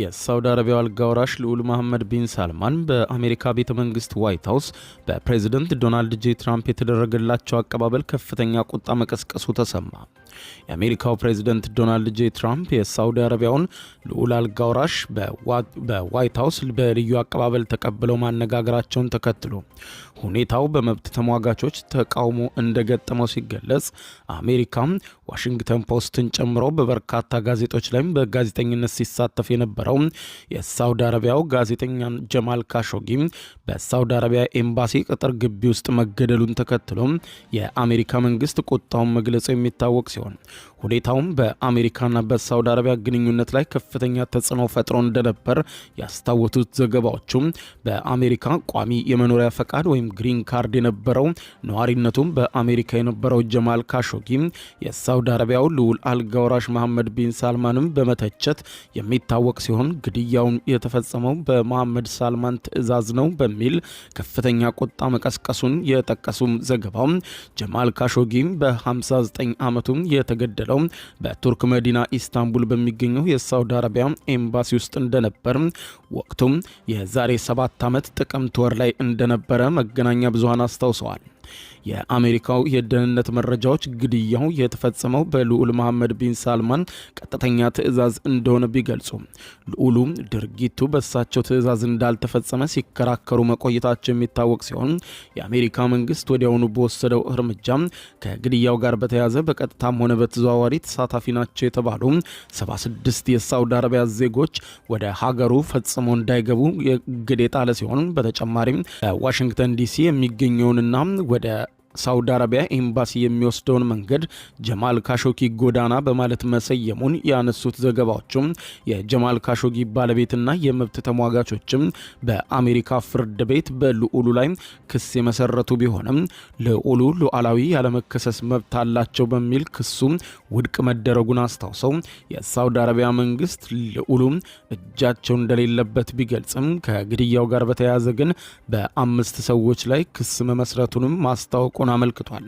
የሳውዲ አረቢያው አልጋ ወራሽ ልዑል መሐመድ ቢን ሳልማን በአሜሪካ ቤተ መንግስት ዋይት ሃውስ በፕሬዝደንት ዶናልድ ጄ ትራምፕ የተደረገላቸው አቀባበል ከፍተኛ ቁጣ መቀስቀሱ ተሰማ። የአሜሪካው ፕሬዝደንት ዶናልድ ጄ ትራምፕ የሳውዲ አረቢያውን ልዑል አልጋ ወራሽ በዋይት ሃውስ በልዩ አቀባበል ተቀብለው ማነጋገራቸውን ተከትሎ ሁኔታው በመብት ተሟጋቾች ተቃውሞ እንደገጠመው ሲገለጽ፣ አሜሪካም ዋሽንግተን ፖስትን ጨምሮ በበርካታ ጋዜጦች ላይም በጋዜጠኝነት ሲሳተፍ የነበረው የሳውዲ አረቢያው ጋዜጠኛ ጀማል ካሾጊ በሳውዲ አረቢያ ኤምባሲ ቅጥር ግቢ ውስጥ መገደሉን ተከትሎ የአሜሪካ መንግስት ቁጣውን መግለጹ የሚታወቅ ሲሆን ሁኔታውም በአሜሪካና በሳውዲ አረቢያ ግንኙነት ላይ ከፍተኛ ተጽዕኖ ፈጥሮ እንደነበር ያስታወሱት ዘገባዎቹም በአሜሪካ ቋሚ የመኖሪያ ፈቃድ ወይም ግሪን ካርድ የነበረው ነዋሪነቱም በአሜሪካ የነበረው ጀማል ካሾጊ የሳውዲ አረቢያው ልዑል አልጋ ወራሽ መሐመድ ቢን ሳልማንም በመተቸት የሚታወቅ ሲሆን ግድያውን የተፈጸመው በመሐመድ ሳልማን ትዕዛዝ ነው በሚል ከፍተኛ ቁጣ መቀስቀሱን የጠቀሱም ዘገባው ጀማል ካሾጊ በ59 ዓመቱ የተገደለው በቱርክ መዲና ኢስታንቡል በሚገኘው የሳውዲ አረቢያ ኤምባሲ ውስጥ እንደነበር ወቅቱም የዛሬ 7 ዓመት ጥቅምት ወር ላይ እንደነበረ መገናኛ ብዙሃን አስታውሰዋል። የአሜሪካው የደህንነት መረጃዎች ግድያው የተፈጸመው በልዑል መሐመድ ቢን ሳልማን ቀጥተኛ ትዕዛዝ እንደሆነ ቢገልጹ ልዑሉ ድርጊቱ በእሳቸው ትዕዛዝ እንዳልተፈጸመ ሲከራከሩ መቆየታቸው የሚታወቅ ሲሆን የአሜሪካ መንግስት ወዲያውኑ በወሰደው እርምጃ ከግድያው ጋር በተያያዘ በቀጥታም ሆነ በተዘዋዋሪ ተሳታፊ ናቸው የተባሉ 76 የሳውዲ አረቢያ ዜጎች ወደ ሀገሩ ፈጽሞ እንዳይገቡ እግድ የጣለ ሲሆን በተጨማሪም በዋሽንግተን ዲሲ የሚገኘውንና ወደ ሳውዲ አረቢያ ኤምባሲ የሚወስደውን መንገድ ጀማል ካሾጊ ጎዳና በማለት መሰየሙን ያነሱት ዘገባዎችም የጀማል ካሾጊ ባለቤትና የመብት ተሟጋቾችም በአሜሪካ ፍርድ ቤት በልዑሉ ላይ ክስ የመሰረቱ ቢሆንም ልዑሉ ሉዓላዊ ያለመከሰስ መብት አላቸው በሚል ክሱ ውድቅ መደረጉን አስታውሰው የሳውዲ አረቢያ መንግስት ልዑሉ እጃቸው እንደሌለበት ቢገልጽም ከግድያው ጋር በተያያዘ ግን በ5 ሰዎች ላይ ክስ መመስረቱንም ማስታወቁን አመልክቷል።